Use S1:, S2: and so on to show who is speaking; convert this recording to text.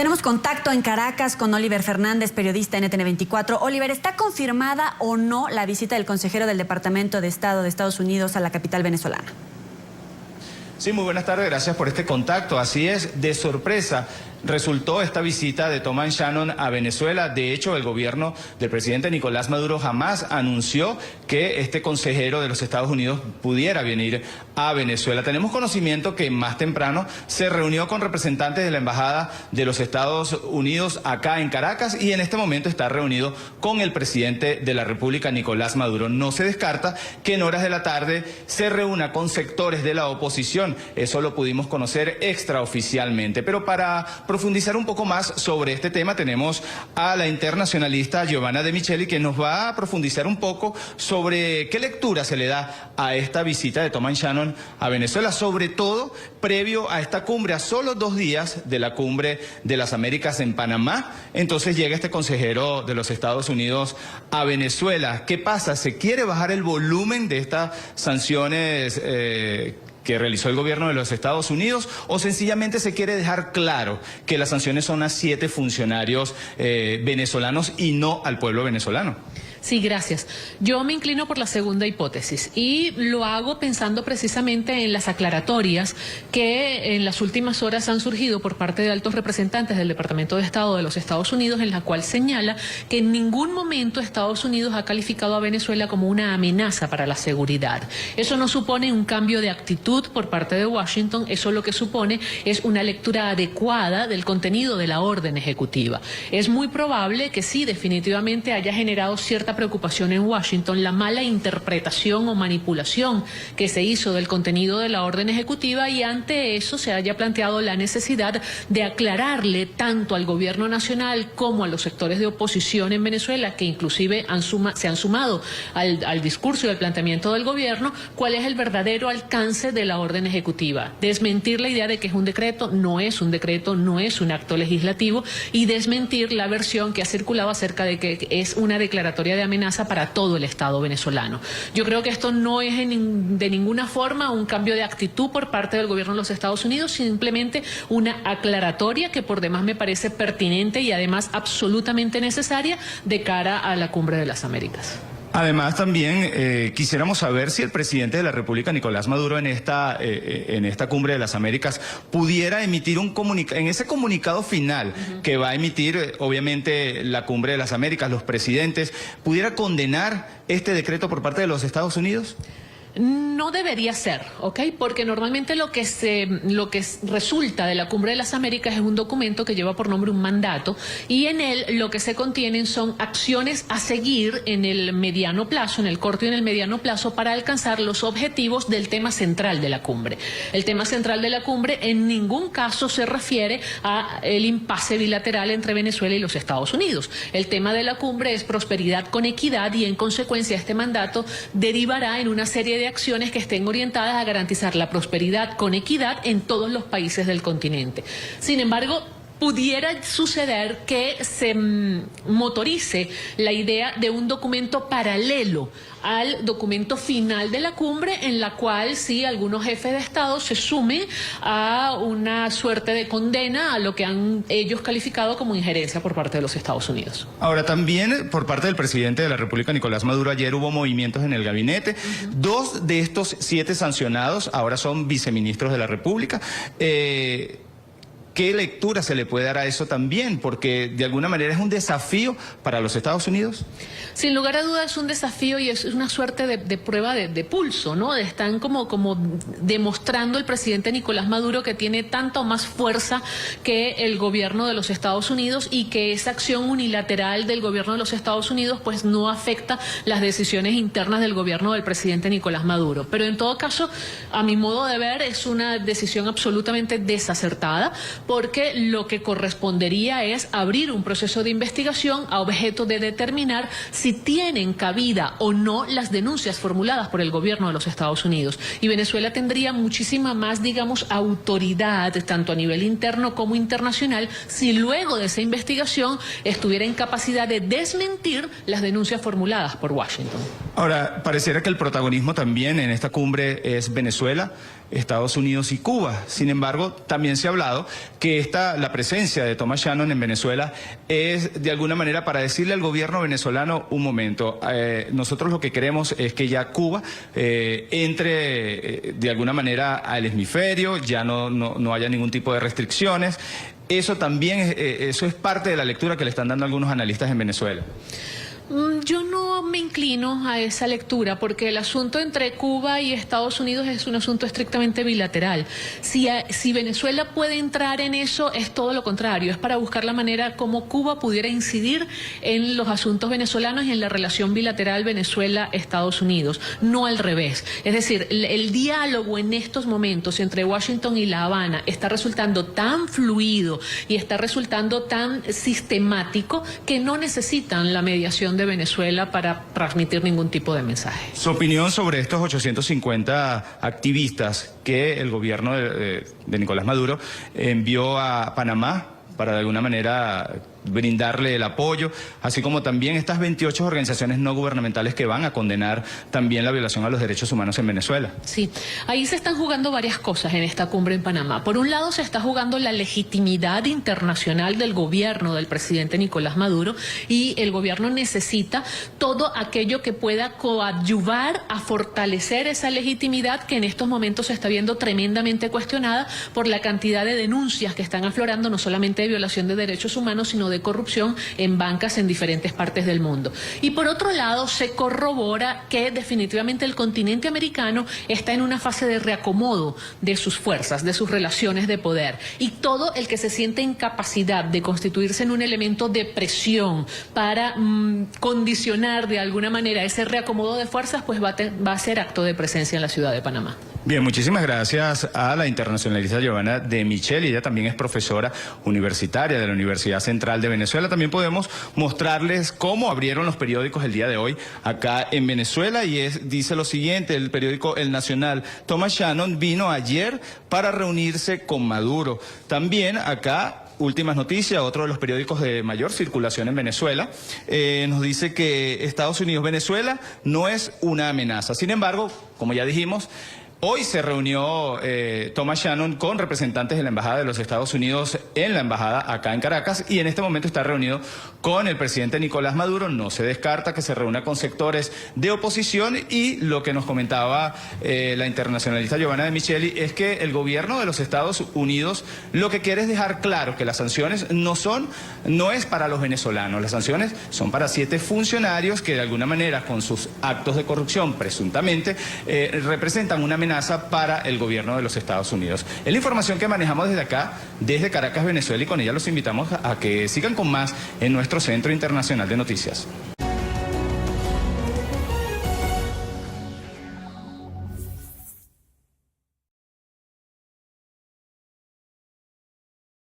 S1: Tenemos contacto en Caracas con Oliver Fernández, periodista NTN 24. Oliver, ¿está confirmada o no la visita del consejero del Departamento de Estado de Estados Unidos a la capital venezolana?
S2: Sí, muy buenas tardes, gracias por este contacto. Así es, de sorpresa resultó esta visita de Thomas Shannon a Venezuela. De hecho, el gobierno del presidente Nicolás Maduro jamás anunció que este consejero de los Estados Unidos pudiera venir a Venezuela. Tenemos conocimiento que más temprano se reunió con representantes de la Embajada de los Estados Unidos acá en Caracas y en este momento está reunido con el presidente de la República, Nicolás Maduro. No se descarta que en horas de la tarde se reúna con sectores de la oposición. Eso lo pudimos conocer extraoficialmente. Pero para profundizar un poco más sobre este tema tenemos a la internacionalista Giovanna De Micheli, que nos va a profundizar un poco sobre qué lectura se le da a esta visita de Thomas Shannon a Venezuela, sobre todo previo a esta cumbre, a solo 2 días de la cumbre de las Américas en Panamá. Entonces llega este consejero de los Estados Unidos a Venezuela. ¿Qué pasa? ¿Se quiere bajar el volumen de estas sanciones que realizó el gobierno de los Estados Unidos, o sencillamente se quiere dejar claro que las sanciones son a 7 funcionarios venezolanos y no al pueblo venezolano?
S3: Sí, gracias. Yo me inclino por la segunda hipótesis y lo hago pensando precisamente en las aclaratorias que en las últimas horas han surgido por parte de altos representantes del Departamento de Estado de los Estados Unidos, en la cual señala que en ningún momento Estados Unidos ha calificado a Venezuela como una amenaza para la seguridad. Eso no supone un cambio de actitud por parte de Washington, eso lo que supone es una lectura adecuada del contenido de la orden ejecutiva. Es muy probable que sí, definitivamente haya generado cierta preocupación en Washington la mala interpretación o manipulación que se hizo del contenido de la orden ejecutiva, y ante eso se haya planteado la necesidad de aclararle tanto al gobierno nacional como a los sectores de oposición en Venezuela, que inclusive se han sumado al discurso y al planteamiento del gobierno, cuál es el verdadero alcance de la orden ejecutiva. Desmentir la idea de que es un decreto, no es un decreto, no es un acto legislativo, y desmentir la versión que ha circulado acerca de que es una declaratoria de amenaza para todo el Estado venezolano. Yo creo que esto no es de ninguna forma un cambio de actitud por parte del gobierno de los Estados Unidos, simplemente una aclaratoria que por demás me parece pertinente y además absolutamente necesaria de cara a la Cumbre de las Américas.
S2: Además, también quisiéramos saber si el presidente de la República, Nicolás Maduro, en esta Cumbre de las Américas, pudiera emitir un comunicado, en ese comunicado final que va a emitir, obviamente, la Cumbre de las Américas, los presidentes, ¿pudiera condenar este decreto por parte de los Estados Unidos?
S3: No debería ser, ¿ok? Porque normalmente lo que resulta de la Cumbre de las Américas es un documento que lleva por nombre un mandato, y en él lo que se contienen son acciones a seguir en el mediano plazo, en el corto y en el mediano plazo, para alcanzar los objetivos del tema central de la cumbre. El tema central de la cumbre en ningún caso se refiere al impasse bilateral entre Venezuela y los Estados Unidos. El tema de la cumbre es prosperidad con equidad, y en consecuencia este mandato derivará en una serie de acciones que estén orientadas a garantizar la prosperidad con equidad en todos los países del continente. Sin embargo, pudiera suceder que se motorice la idea de un documento paralelo al documento final de la cumbre, en la cual sí algunos jefes de Estado se sumen a una suerte de condena a lo que han ellos calificado como injerencia por parte de los Estados Unidos.
S2: Ahora, también por parte del presidente de la República, Nicolás Maduro, ayer hubo movimientos en el gabinete. 2 de estos 7 sancionados ahora son viceministros de la República. ¿Qué lectura se le puede dar a eso también? Porque de alguna manera es un desafío para los Estados Unidos.
S3: Sin lugar a dudas es un desafío, y es una suerte de prueba de pulso, ¿no? Están como demostrando el presidente Nicolás Maduro que tiene tanta o más fuerza que el gobierno de los Estados Unidos, y que esa acción unilateral del gobierno de los Estados Unidos pues no afecta las decisiones internas del gobierno del presidente Nicolás Maduro. Pero en todo caso, a mi modo de ver, es una decisión absolutamente desacertada, porque lo que correspondería es abrir un proceso de investigación a objeto de determinar si tienen cabida o no las denuncias formuladas por el gobierno de los Estados Unidos. Y Venezuela tendría muchísima más, digamos, autoridad, tanto a nivel interno como internacional, si luego de esa investigación estuviera en capacidad de desmentir las denuncias formuladas por Washington.
S2: Ahora, pareciera que el protagonismo también en esta cumbre es Venezuela, Estados Unidos y Cuba. Sin embargo, también se ha hablado que la presencia de Thomas Shannon en Venezuela es de alguna manera para decirle al gobierno venezolano: un momento, nosotros lo que queremos es que ya Cuba entre de alguna manera al hemisferio, ya no haya ningún tipo de restricciones. Eso también, eso es parte de la lectura que le están dando algunos analistas en Venezuela.
S3: Yo no me inclino a esa lectura porque el asunto entre Cuba y Estados Unidos es un asunto estrictamente bilateral. Si Venezuela puede entrar en eso, es todo lo contrario. Es para buscar la manera como Cuba pudiera incidir en los asuntos venezolanos y en la relación bilateral Venezuela-Estados Unidos, no al revés. Es decir, el diálogo en estos momentos entre Washington y La Habana está resultando tan fluido y está resultando tan sistemático que no necesitan la mediación de Venezuela para transmitir ningún tipo de mensaje.
S2: Su opinión sobre estos 850 activistas que el gobierno de Nicolás Maduro envió a Panamá para de alguna manera brindarle el apoyo, así como también estas 28 organizaciones no gubernamentales que van a condenar también la violación a los derechos humanos en Venezuela.
S3: Sí, ahí se están jugando varias cosas en esta cumbre en Panamá. Por un lado se está jugando la legitimidad internacional del gobierno del presidente Nicolás Maduro, y el gobierno necesita todo aquello que pueda coadyuvar a fortalecer esa legitimidad que en estos momentos se está viendo tremendamente cuestionada por la cantidad de denuncias que están aflorando, no solamente de violación de derechos humanos, sino de corrupción en bancas en diferentes partes del mundo. Y por otro lado, se corrobora que definitivamente el continente americano está en una fase de reacomodo de sus fuerzas, de sus relaciones de poder. Y todo el que se siente en capacidad de constituirse en un elemento de presión para condicionar de alguna manera ese reacomodo de fuerzas, pues va a ser acto de presencia en la ciudad de Panamá.
S2: Bien, muchísimas gracias a la internacionalista Giovanna de Micheli. Ella también es profesora universitaria de la Universidad Central de Venezuela. También podemos mostrarles cómo abrieron los periódicos el día de hoy acá en Venezuela, y dice lo siguiente, el periódico El Nacional: Thomas Shannon vino ayer para reunirse con Maduro. También acá, Últimas Noticias, otro de los periódicos de mayor circulación en Venezuela, nos dice que Estados Unidos-Venezuela no es una amenaza. Sin embargo, como ya dijimos, hoy se reunió Thomas Shannon con representantes de la Embajada de los Estados Unidos en la Embajada acá en Caracas, y en este momento está reunido con el presidente Nicolás Maduro. No se descarta que se reúna con sectores de oposición, y lo que nos comentaba la internacionalista Giovanna de Micheli es que el gobierno de los Estados Unidos lo que quiere es dejar claro que las sanciones no es para los venezolanos. Las sanciones son para 7 funcionarios que de alguna manera, con sus actos de corrupción presuntamente, representan una amenaza para el gobierno de los Estados Unidos. Es la información que manejamos desde acá, desde Caracas, Venezuela, y con ella los invitamos a que sigan con más en nuestro Centro Internacional de Noticias.